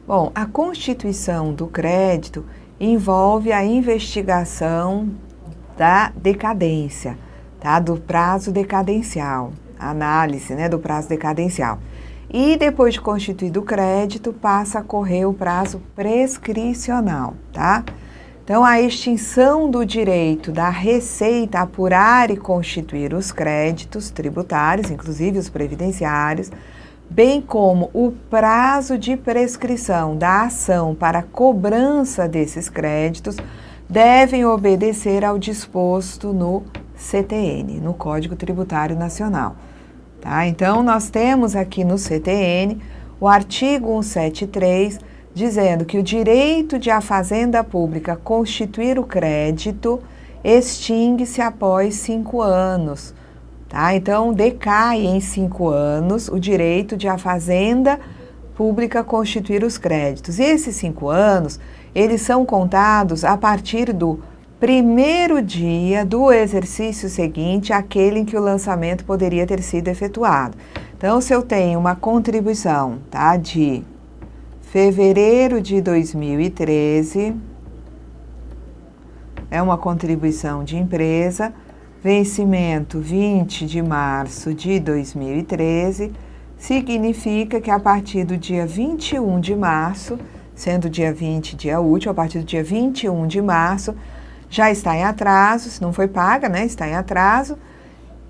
Bom, a constituição do crédito envolve a investigação da decadência, tá? Do prazo decadencial, a análise, né, do prazo decadencial. E depois de constituído o crédito, passa a correr o prazo prescricional, tá? Então, a extinção do direito da Receita a apurar e constituir os créditos tributários, inclusive os previdenciários, bem como o prazo de prescrição da ação para cobrança desses créditos, devem obedecer ao disposto no CTN, no Código Tributário Nacional. Tá? Então, nós temos aqui no CTN o artigo 173, dizendo que o direito de a Fazenda Pública constituir o crédito extingue-se após 5 anos. Tá? Então, decai em 5 anos o direito de a Fazenda Pública constituir os créditos. E esses 5 anos, eles são contados a partir do primeiro dia do exercício seguinte àquele em que o lançamento poderia ter sido efetuado. Então, se eu tenho uma contribuição, tá, de fevereiro de 2013, é uma contribuição de empresa, vencimento 20 de março de 2013, significa que a partir do dia 21 de março, sendo o dia 20 dia útil, a partir do dia 21 de março, já está em atraso, se não foi paga, né, está em atraso,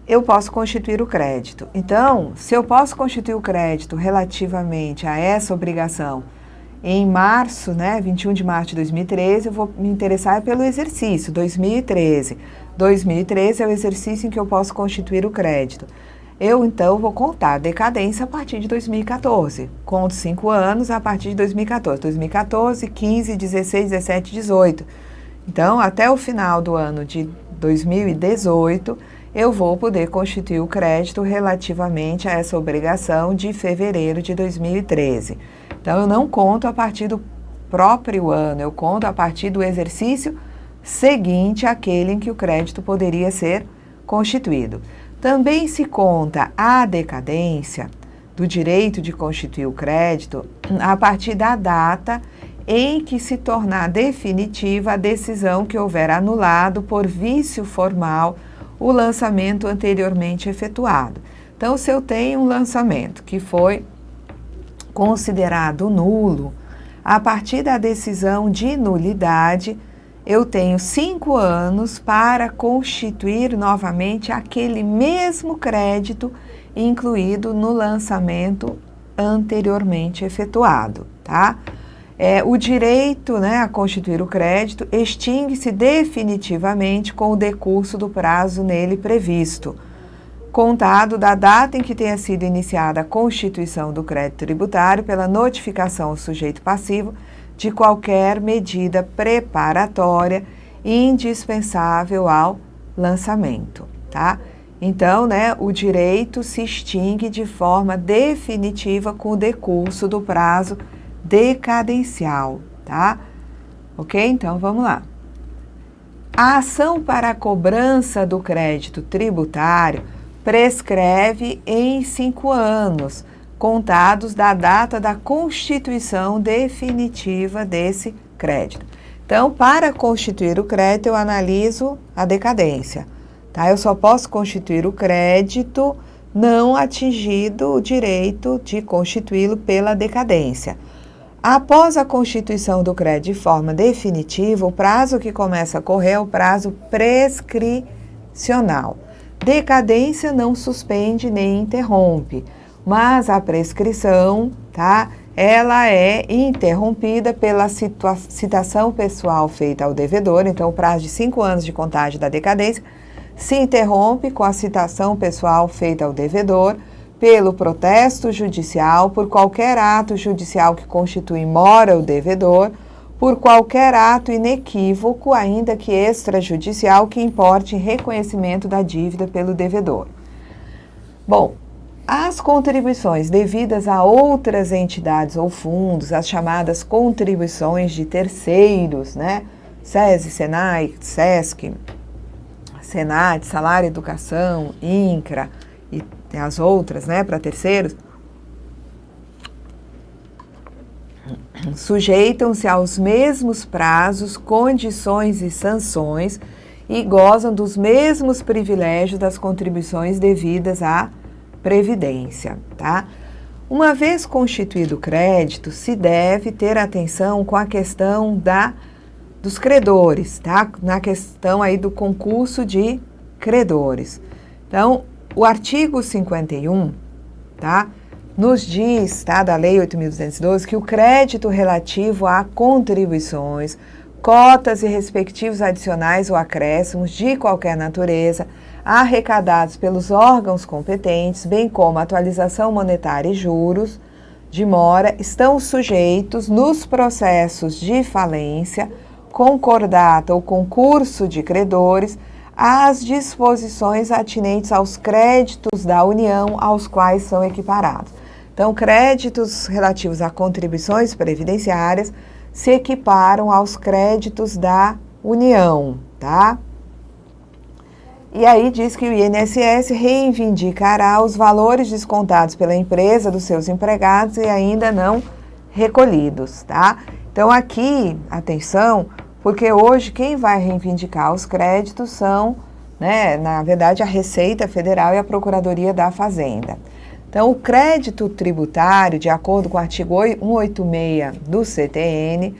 eu posso constituir o crédito. Então, se eu posso constituir o crédito relativamente a essa obrigação em março, né, 21 de março de 2013, eu vou me interessar pelo exercício 2013. 2013 é o exercício em que eu posso constituir o crédito. Eu, então, vou contar a decadência a partir de 2014. Conto 5 anos a partir de 2014. 2014, 15, 16, 17, 18. Então, até o final do ano de 2018, eu vou poder constituir o crédito relativamente a essa obrigação de fevereiro de 2013. Então, eu não conto a partir do próprio ano, eu conto a partir do exercício seguinte àquele em que o crédito poderia ser constituído. Também se conta a decadência do direito de constituir o crédito a partir da data em que se tornar definitiva a decisão que houver anulado por vício formal o lançamento anteriormente efetuado. Então, se eu tenho um lançamento que foi considerado nulo, a partir da decisão de nulidade, eu tenho 5 anos para constituir novamente aquele mesmo crédito incluído no lançamento anteriormente efetuado, tá? O direito, né, a constituir o crédito extingue-se definitivamente com o decurso do prazo nele previsto, contado da data em que tenha sido iniciada a constituição do crédito tributário pela notificação ao sujeito passivo de qualquer medida preparatória indispensável ao lançamento, tá? Então, né, o direito se extingue de forma definitiva com o decurso do prazo decadencial, tá? Ok? Então, vamos lá. A ação para a cobrança do crédito tributário prescreve em 5 anos, contados da data da constituição definitiva desse crédito. Então, para constituir o crédito, eu analiso a decadência, tá? Eu só posso constituir o crédito não atingido o direito de constituí-lo pela decadência. Após a constituição do crédito de forma definitiva, o prazo que começa a correr é o prazo prescricional. Decadência não suspende nem interrompe, mas a prescrição, tá? Ela é interrompida pela citação pessoal feita ao devedor. Então, o prazo de 5 anos de contagem da decadência se interrompe com a citação pessoal feita ao devedor, pelo protesto judicial, por qualquer ato judicial que constitui mora o devedor, por qualquer ato inequívoco, ainda que extrajudicial, que importe reconhecimento da dívida pelo devedor. Bom, as contribuições devidas a outras entidades ou fundos, as chamadas contribuições de terceiros, né? SESI, SENAI, SESC, SENAT, Salário Educação, INCRA e as outras, né, para terceiros. sujeitam-se aos mesmos prazos, condições e sanções e gozam dos mesmos privilégios das contribuições devidas à Previdência, tá? Uma vez constituído o crédito, se deve ter atenção com a questão dos credores, tá? Na questão aí do concurso de credores. Então, o artigo 51, tá? Nos diz, tá, da Lei 8.212, que o crédito relativo a contribuições, cotas e respectivos adicionais ou acréscimos de qualquer natureza, arrecadados pelos órgãos competentes, bem como atualização monetária e juros de mora, estão sujeitos nos processos de falência, concordata ou concurso de credores, às disposições atinentes aos créditos da União aos quais são equiparados. Então, créditos relativos a contribuições previdenciárias se equiparam aos créditos da União, tá? E aí diz que o INSS reivindicará os valores descontados pela empresa dos seus empregados e ainda não recolhidos, tá? Então aqui, atenção, porque hoje quem vai reivindicar os créditos são, né, na verdade, a Receita Federal e a Procuradoria da Fazenda. Então, o crédito tributário, de acordo com o artigo 186 do CTN,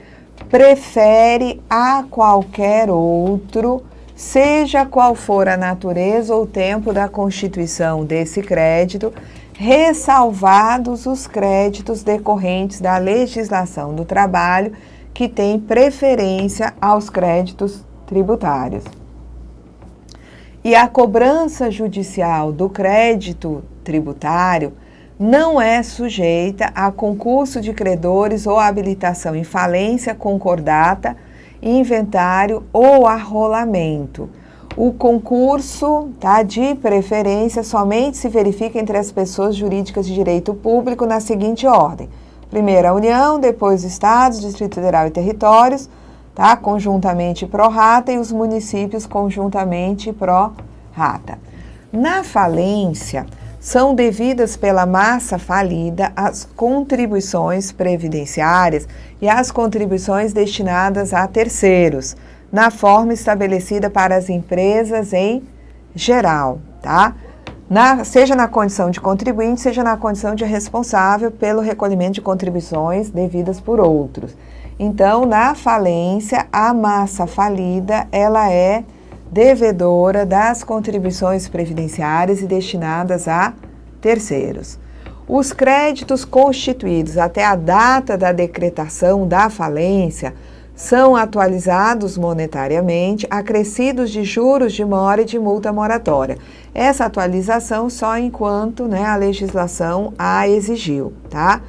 prefere a qualquer outro, seja qual for a natureza ou tempo da constituição desse crédito, ressalvados os créditos decorrentes da legislação do trabalho, que tem preferência aos créditos tributários. E a cobrança judicial do crédito tributário não é sujeita a concurso de credores ou habilitação em falência, concordata, inventário ou arrolamento. O concurso, tá, de preferência somente se verifica entre as pessoas jurídicas de direito público na seguinte ordem: primeiro a União, depois os Estados, Distrito Federal e Territórios, tá, conjuntamente pro rata, e os municípios conjuntamente pro rata. Na falência, são devidas pela massa falida as contribuições previdenciárias e as contribuições destinadas a terceiros, na forma estabelecida para as empresas em geral, tá? Seja na condição de contribuinte, seja na condição de responsável pelo recolhimento de contribuições devidas por outros. Então, na falência, a massa falida, ela é devedora das contribuições previdenciárias e destinadas a terceiros. Os créditos constituídos até a data da decretação da falência são atualizados monetariamente, acrescidos de juros de mora e de multa moratória. Essa atualização só enquanto, né, a legislação a exigiu, tá?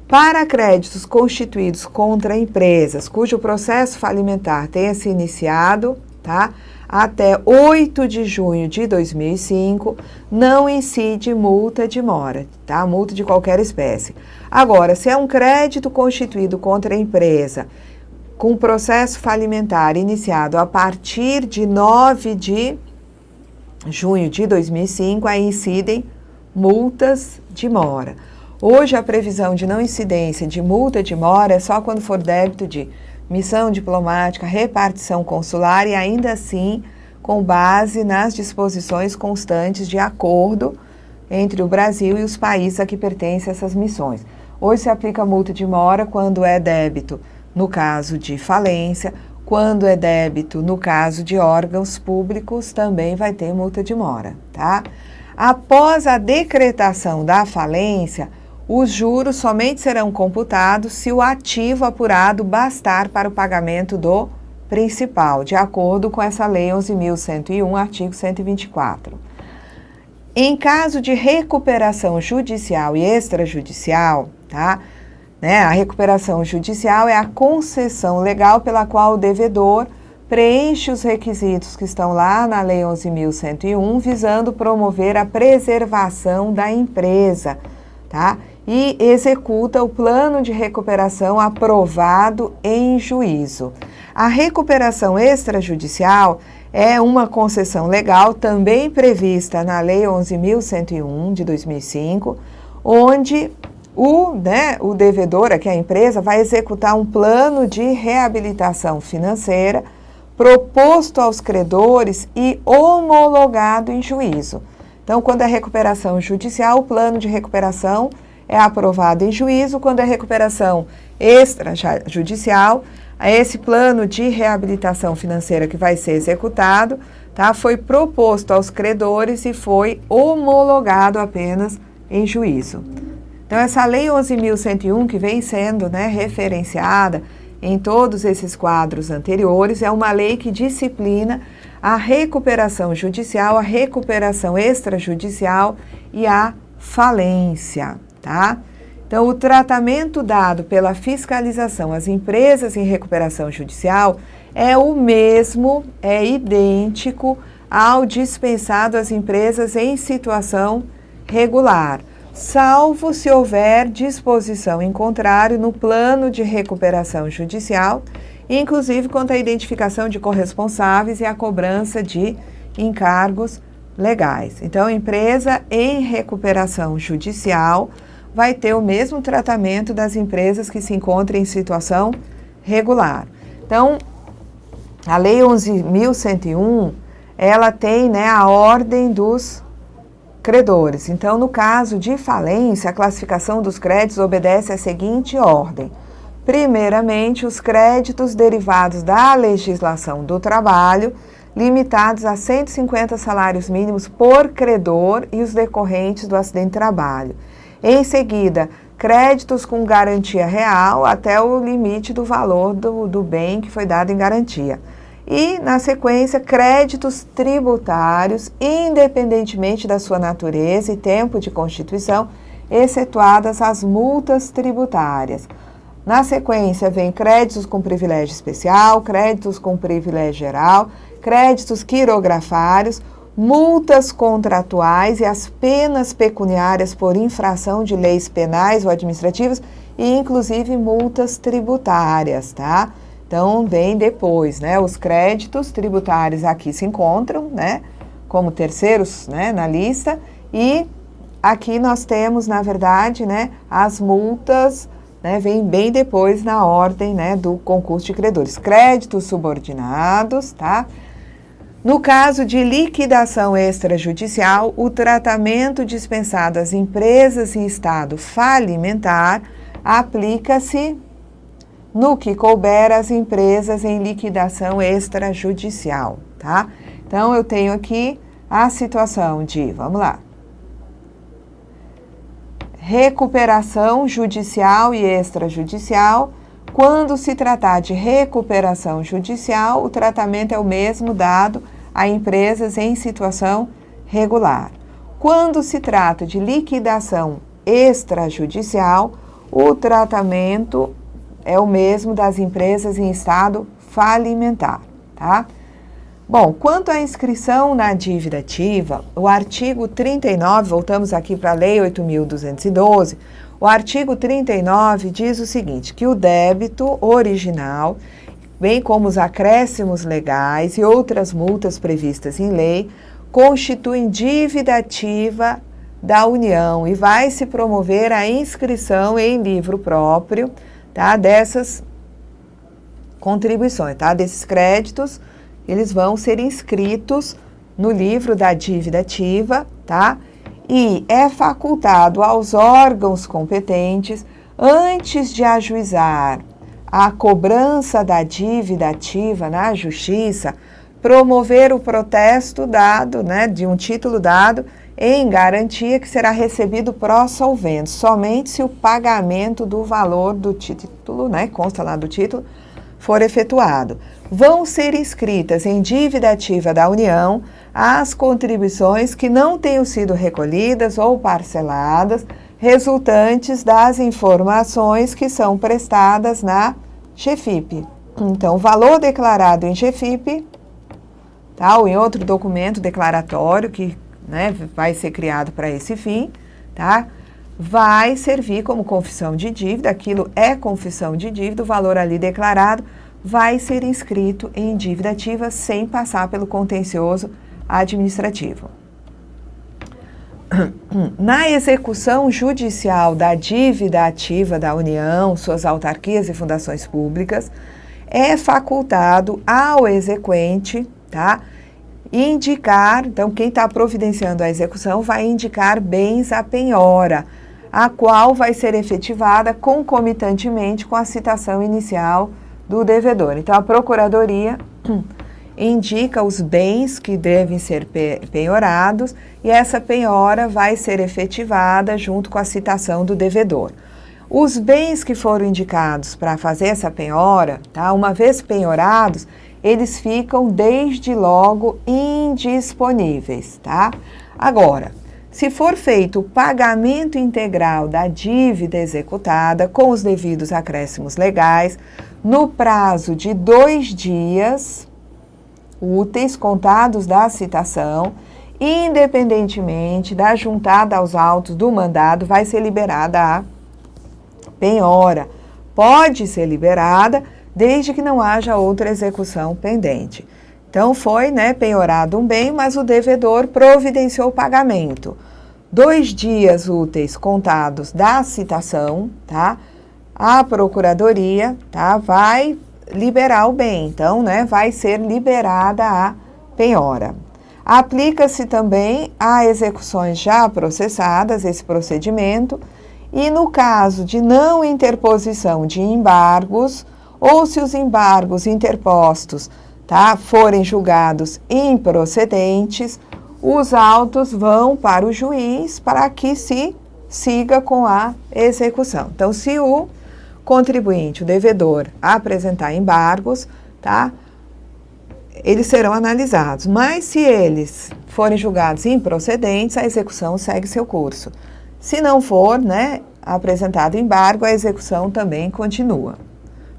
Para créditos constituídos contra empresas cujo processo falimentar tenha se iniciado, tá, até 8 de junho de 2005, não incide multa de mora, tá? Multa de qualquer espécie. Agora, se é um crédito constituído contra a empresa com processo falimentar iniciado a partir de 9 de junho de 2005, aí incidem multas de mora. Hoje, a previsão de não incidência de multa de mora é só quando for débito de missão diplomática, repartição consular e ainda assim com base nas disposições constantes de acordo entre o Brasil e os países a que pertencem essas missões. Hoje se aplica multa de mora quando é débito no caso de falência, quando é débito no caso de órgãos públicos também vai ter multa de mora, tá? Após a decretação da falência, os juros somente serão computados se o ativo apurado bastar para o pagamento do principal, de acordo com essa Lei 11.101, artigo 124. Em caso de recuperação judicial e extrajudicial, tá? Né, a recuperação judicial é a concessão legal pela qual o devedor preenche os requisitos que estão lá na Lei 11.101, visando promover a preservação da empresa, tá? E executa o plano de recuperação aprovado em juízo. A recuperação extrajudicial é uma concessão legal também prevista na Lei 11.101 de 2005, onde o devedor, aqui a empresa, vai executar um plano de reabilitação financeira proposto aos credores e homologado em juízo. Então, quando é recuperação judicial, o plano de recuperação é aprovado em juízo. Quando é recuperação extrajudicial, esse plano de reabilitação financeira que vai ser executado, tá, foi proposto aos credores e foi homologado apenas em juízo. Então, essa Lei 11.101, que vem sendo, né, referenciada em todos esses quadros anteriores, é uma lei que disciplina a recuperação judicial, a recuperação extrajudicial e a falência, tá? Então, o tratamento dado pela fiscalização às empresas em recuperação judicial é o mesmo, é idêntico ao dispensado às empresas em situação regular, salvo se houver disposição em contrário no plano de recuperação judicial, inclusive quanto à identificação de corresponsáveis e a cobrança de encargos legais. Então, empresa em recuperação judicial vai ter o mesmo tratamento das empresas que se encontram em situação regular. Então, a Lei 11.101, ela tem, né, a ordem dos credores. Então, no caso de falência, a classificação dos créditos obedece à seguinte ordem. Primeiramente, os créditos derivados da legislação do trabalho, limitados a 150 salários mínimos por credor e os decorrentes do acidente de trabalho. Em seguida, créditos com garantia real até o limite do valor do bem que foi dado em garantia. E, na sequência, créditos tributários, independentemente da sua natureza e tempo de constituição, excetuadas as multas tributárias. Na sequência, vem créditos com privilégio especial, créditos com privilégio geral, créditos quirografários, multas contratuais e as penas pecuniárias por infração de leis penais ou administrativas e, inclusive, multas tributárias, tá? Então, vem depois, né? Os créditos tributários aqui se encontram, né? Como terceiros, né? Na lista. E aqui nós temos, na verdade, né? As multas, né? Vem bem depois na ordem, né? Do concurso de credores. Créditos subordinados, tá? No caso de liquidação extrajudicial, o tratamento dispensado às empresas em estado falimentar aplica-se no que couber às empresas em liquidação extrajudicial, tá? Então, eu tenho aqui a situação de, vamos lá, recuperação judicial e extrajudicial. Quando se tratar de recuperação judicial, o tratamento é o mesmo dado a empresas em situação regular. Quando se trata de liquidação extrajudicial, o tratamento é o mesmo das empresas em estado falimentar, tá? Bom, quanto à inscrição na dívida ativa, o artigo 39, voltamos aqui para a Lei 8.212, o artigo 39 diz o seguinte, que o débito original, bem como os acréscimos legais e outras multas previstas em lei, constituem dívida ativa da União e vai se promover a inscrição em livro próprio, tá, dessas contribuições, tá, desses créditos, eles vão ser inscritos no livro da dívida ativa, tá, e é facultado aos órgãos competentes, antes de ajuizar a cobrança da dívida ativa na Justiça, promover o protesto dado, né, de um título dado em garantia que será recebido pró solvente, somente se o pagamento do valor do título, né, consta lá do título, for efetuado. Vão ser inscritas em dívida ativa da União as contribuições que não tenham sido recolhidas ou parceladas, resultantes das informações que são prestadas na GEFIP. Então, o valor declarado em GEFIP, tá, ou em outro documento declaratório que, né, vai ser criado para esse fim, tá? Vai servir como confissão de dívida, aquilo é confissão de dívida, o valor ali declarado vai ser inscrito em dívida ativa sem passar pelo contencioso administrativo. Na execução judicial da dívida ativa da União, suas autarquias e fundações públicas, é facultado ao exequente, tá, indicar, então quem está providenciando a execução vai indicar bens à penhora, a qual vai ser efetivada concomitantemente com a citação inicial do devedor. Então a Procuradoria indica os bens que devem ser penhorados e essa penhora vai ser efetivada junto com a citação do devedor. Os bens que foram indicados para fazer essa penhora, tá, uma vez penhorados, eles ficam desde logo indisponíveis, tá? Agora, se for feito o pagamento integral da dívida executada com os devidos acréscimos legais, no prazo de 2 dias úteis contados da citação, independentemente da juntada aos autos do mandado, vai ser liberada a penhora. Pode ser liberada desde que não haja outra execução pendente. Então foi, né, penhorado um bem, mas o devedor providenciou o pagamento. 2 dias úteis contados da citação, tá? A Procuradoria, tá, vai liberar o bem, então, né, vai ser liberada a penhora. Aplica-se também a execuções já processadas, esse procedimento, e no caso de não interposição de embargos, ou se os embargos interpostos, tá, forem julgados improcedentes, os autos vão para o juiz para que se siga com a execução. Então, se o contribuinte, o devedor, apresentar embargos, tá, eles serão analisados. Mas se eles forem julgados improcedentes, a execução segue seu curso. Se não for, né, apresentado embargo, a execução também continua.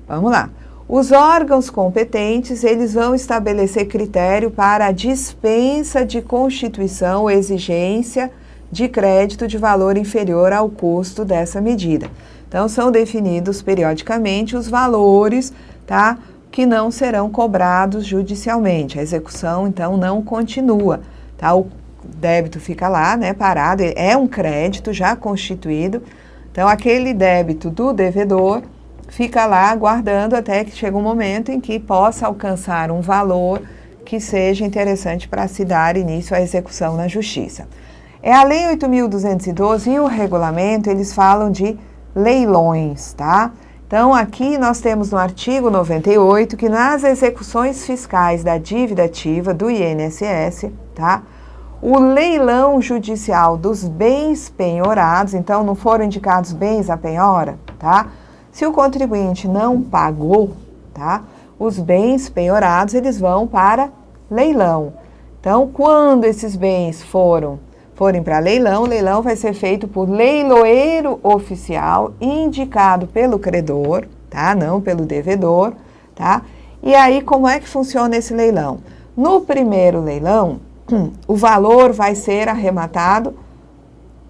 Vamos lá. Os órgãos competentes, eles vão estabelecer critério para a dispensa de constituição ou exigência de crédito de valor inferior ao custo dessa medida. Então, são definidos periodicamente os valores, tá, que não serão cobrados judicialmente. A execução, então, não continua, tá? O débito fica lá, né, parado, é um crédito já constituído. Então, aquele débito do devedor fica lá aguardando até que chegue um momento em que possa alcançar um valor que seja interessante para se dar início à execução na Justiça. É a Lei 8.212 e o regulamento, eles falam de leilões, tá? Então, aqui nós temos no artigo 98 que nas execuções fiscais da dívida ativa do INSS, tá? O leilão judicial dos bens penhorados, então não foram indicados bens à penhora, tá? Se o contribuinte não pagou, tá? Os bens penhorados, eles vão para leilão. Então, quando esses bens forem para leilão, o leilão vai ser feito por leiloeiro oficial, indicado pelo credor, tá? Não pelo devedor, tá? E aí, como é que funciona esse leilão? No primeiro leilão, o valor vai ser arrematado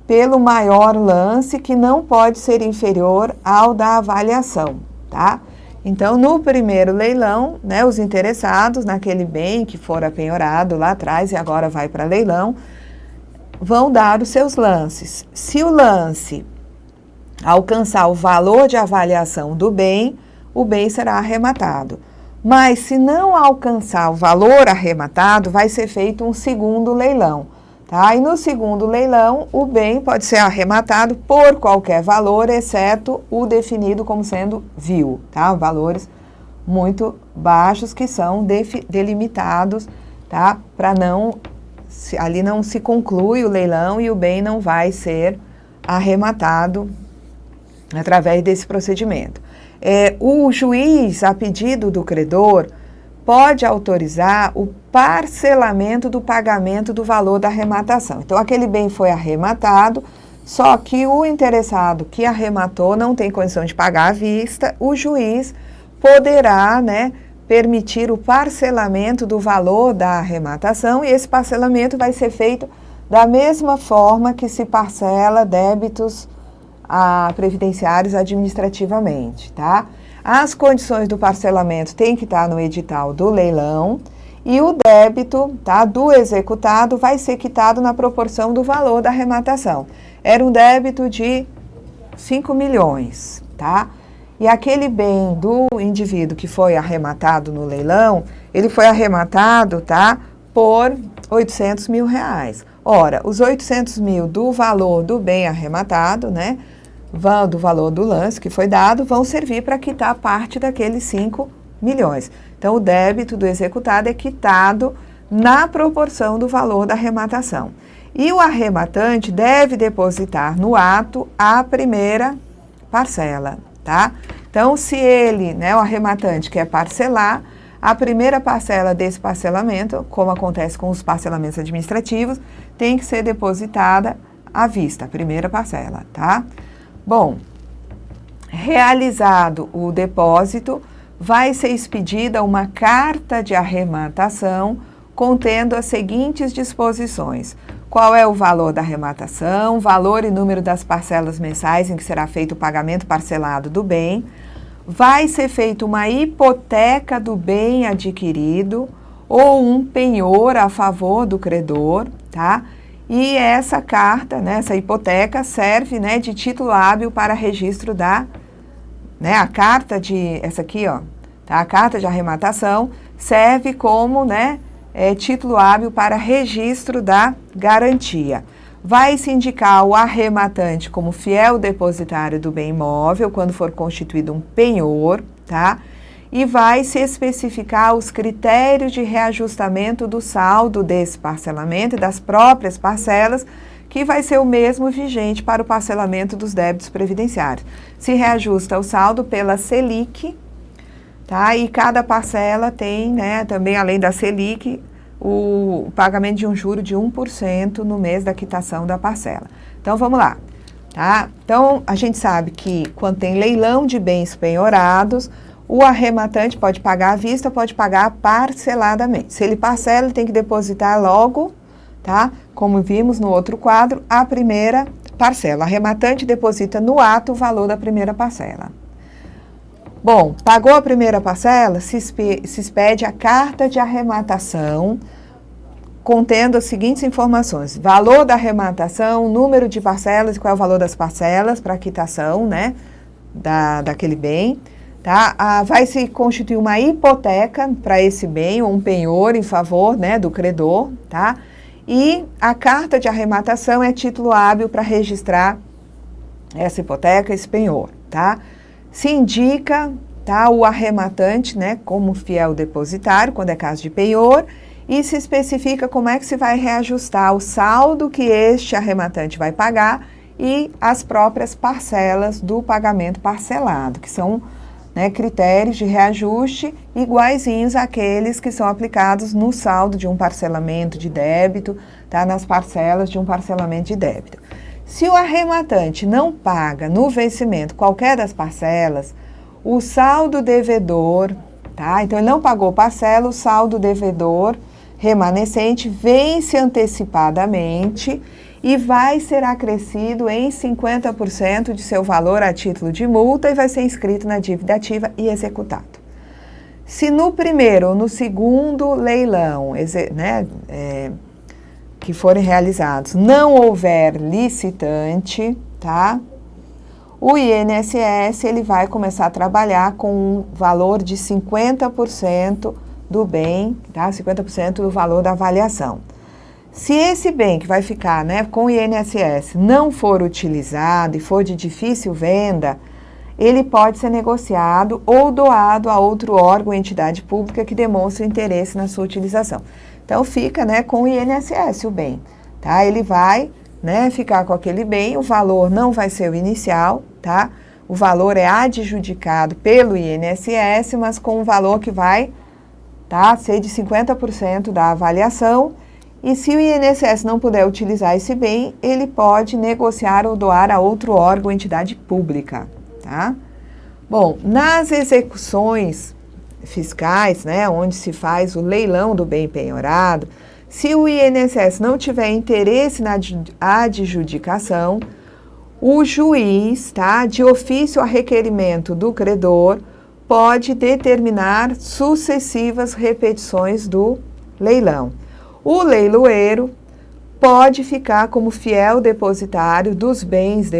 pelo maior lance, que não pode ser inferior ao da avaliação, tá? Então, no primeiro leilão, né, os interessados naquele bem que for apenhorado lá atrás e agora vai para leilão, vão dar os seus lances. Se o lance alcançar o valor de avaliação do bem, o bem será arrematado. Mas se não alcançar o valor arrematado, vai ser feito um segundo leilão, tá? E no segundo leilão, o bem pode ser arrematado por qualquer valor, exceto o definido como sendo vil, tá? Valores muito baixos que são delimitados, tá? Para ali não se conclui o leilão e o bem não vai ser arrematado através desse procedimento. O juiz, a pedido do credor, pode autorizar o parcelamento do pagamento do valor da arrematação. Então, aquele bem foi arrematado, só que o interessado que arrematou não tem condição de pagar à vista, o juiz poderá, né, permitir o parcelamento do valor da arrematação, e esse parcelamento vai ser feito da mesma forma que se parcela débitos previdenciários administrativamente, tá? As condições do parcelamento têm que estar no edital do leilão e o débito, tá, do executado vai ser quitado na proporção do valor da arrematação. Era um débito de 5 milhões, tá? E aquele bem do indivíduo que foi arrematado no leilão, ele foi arrematado, tá, por 800 mil reais. Ora, os 800 mil do valor do bem arrematado, né, do valor do lance que foi dado, vão servir para quitar parte daqueles 5 milhões. Então, o débito do executado é quitado na proporção do valor da arrematação. E o arrematante deve depositar no ato a primeira parcela, tá? Então, se ele, né, o arrematante quer parcelar, a primeira parcela desse parcelamento, como acontece com os parcelamentos administrativos, tem que ser depositada à vista, a primeira parcela, tá? Bom, realizado o depósito, vai ser expedida uma carta de arrematação contendo as seguintes disposições: qual é o valor da arrematação, valor e número das parcelas mensais em que será feito o pagamento parcelado do bem. Vai ser feita uma hipoteca do bem adquirido ou um penhor a favor do credor, tá? E essa carta, né, essa hipoteca serve, né, de título hábil para registro da, né, a carta de, essa aqui, ó, tá? A carta de arrematação serve como, né, título hábil para registro da garantia. Vai se indicar o arrematante como fiel depositário do bem imóvel quando for constituído um penhor, tá? E vai se especificar os critérios de reajustamento do saldo desse parcelamento e das próprias parcelas, que vai ser o mesmo vigente para o parcelamento dos débitos previdenciários. Se reajusta o saldo pela Selic, tá? E cada parcela tem, né, também além da Selic, o pagamento de um juro de 1% no mês da quitação da parcela. Então, vamos lá, tá? Então, a gente sabe que quando tem leilão de bens penhorados, o arrematante pode pagar à vista, pode pagar parceladamente. Se ele parcela, ele tem que depositar logo, tá? Como vimos no outro quadro, a primeira parcela. O arrematante deposita no ato o valor da primeira parcela. Bom, pagou a primeira parcela, se expede a carta de arrematação, contendo as seguintes informações: valor da arrematação, número de parcelas e qual é o valor das parcelas para a quitação, né, daquele bem, tá? Vai se constituir uma hipoteca para esse bem, ou um penhor em favor, né, do credor, tá? E a carta de arrematação é título hábil para registrar essa hipoteca, esse penhor, tá? Se indica, tá, o arrematante, né, como fiel depositário, quando é caso de penhor, e se especifica como é que se vai reajustar o saldo que este arrematante vai pagar e as próprias parcelas do pagamento parcelado, que são, né, critérios de reajuste iguaizinhos àqueles que são aplicados no saldo de um parcelamento de débito, tá, nas parcelas de um parcelamento de débito. Se o arrematante não paga no vencimento qualquer das parcelas, o saldo devedor, tá? Então, ele não pagou parcela, o saldo devedor remanescente vence antecipadamente e vai ser acrescido em 50% de seu valor a título de multa e vai ser inscrito na dívida ativa e executado. Se no primeiro ou no segundo leilão, né, que forem realizados, não houver licitante, tá? O INSS, ele vai começar a trabalhar com um valor de 50% do bem, tá? 50% do valor da avaliação. Se esse bem que vai ficar, né, com o INSS não for utilizado e for de difícil venda, ele pode ser negociado ou doado a outro órgão ou entidade pública que demonstre interesse na sua utilização. Então, fica, né, com o INSS o bem, tá? Ele vai, né, ficar com aquele bem, o valor não vai ser o inicial, tá? O valor é adjudicado pelo INSS, mas com um valor que vai, tá, ser de 50% da avaliação. E se o INSS não puder utilizar esse bem, ele pode negociar ou doar a outro órgão ou entidade pública, tá? Bom, nas execuções fiscais, né, onde se faz o leilão do bem penhorado, se o INSS não tiver interesse na adjudicação, o juiz, tá, de ofício a requerimento do credor, pode determinar sucessivas repetições do leilão. O leiloeiro pode ficar como fiel depositário dos bens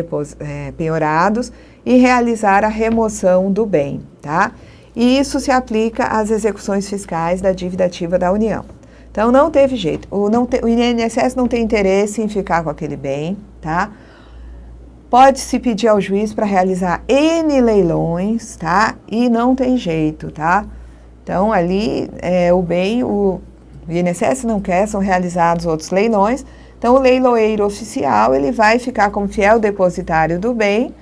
penhorados e realizar a remoção do bem, tá? E isso se aplica às execuções fiscais da dívida ativa da União. Então, não teve jeito. O INSS não tem interesse em ficar com aquele bem, tá? Pode-se pedir ao juiz para realizar N leilões, tá? E não tem jeito, tá? Então, ali, o INSS não quer, são realizados outros leilões. Então, o leiloeiro oficial, ele vai ficar como fiel depositário do bem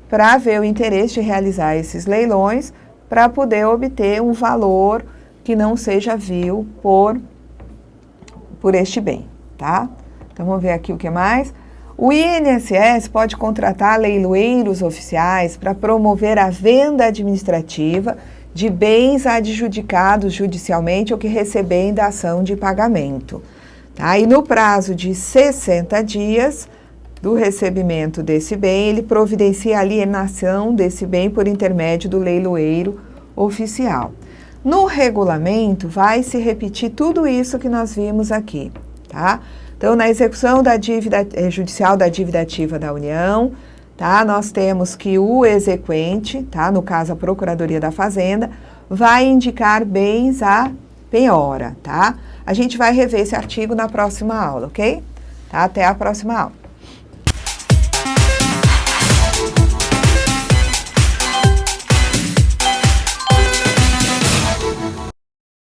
para ver o interesse de realizar esses leilões para poder obter um valor que não seja vil por este bem, tá? Então, vamos ver aqui o que mais. O INSS pode contratar leiloeiros oficiais para promover a venda administrativa de bens adjudicados judicialmente ou que recebem da ação de pagamento. Tá? E no prazo de 60 dias do recebimento desse bem, ele providencia a alienação desse bem por intermédio do leiloeiro oficial. No regulamento, vai se repetir tudo isso que nós vimos aqui, tá? Então, na execução da dívida judicial da dívida ativa da União, tá? Nós temos que o exequente, tá? No caso, a Procuradoria da Fazenda, vai indicar bens à penhora, tá? A gente vai rever esse artigo na próxima aula, ok? Tá? Até a próxima aula.